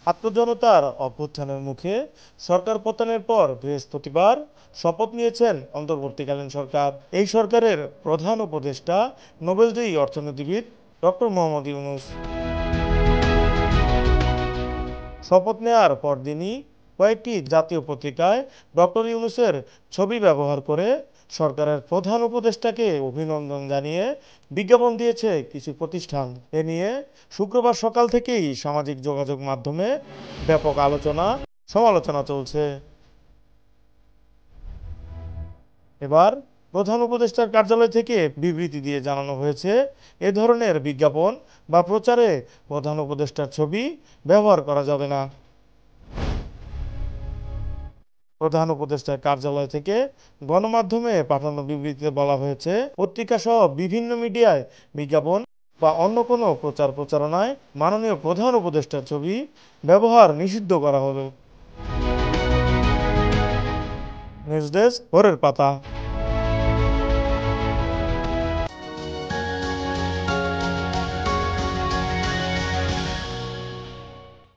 ছাত্র অভ্যুত্থানের মুখে সরকার পতনের পর বৃহস্পতিবার শপথ নিয়েছেন অন্তর্বর্তীকালীন সরকার। এই সরকারের প্রধান উপদেষ্টা নোবেলজয়ী অর্থনীতিবিদ ডক্টর মোহাম্মদ ইউনূস। শপথ নেয়ার পরদিনই কয়েকটি জাতীয় পত্রিকায় ডক্টর ইউনূসের ছবি ব্যবহার করে সরকারের প্রধান উপদেষ্টাকে অভিনন্দন জানিয়ে বিজ্ঞাপন দিয়েছে কিছু প্রতিষ্ঠান। এ নিয়ে শুক্রবার সকাল থেকেই সামাজিক যোগাযোগ মাধ্যমে ব্যাপক আলোচনা সমালোচনা চলছে। এবার প্রধান উপদেষ্টার কার্যালয় থেকে বিবৃতি দিয়ে জানানো হয়েছে, এ ধরনের বিজ্ঞাপন বা প্রচারে প্রধান উপদেষ্টার ছবি ব্যবহার করা যাবে না। প্রধান উপদেষ্টার কার্যালয় থেকে গণমাধ্যমে পাঠানো বিবৃতিতে বলা হয়েছে, পত্রিকা সহ বিভিন্ন মিডিয়ায় বিজ্ঞাপন বা অন্য কোনো প্রচার প্রচারণায় মাননীয় প্রধান উপদেষ্টার ছবি ব্যবহার নিষিদ্ধ করা হলো। নিউজ ডেস্ক, ভোরের পাতা।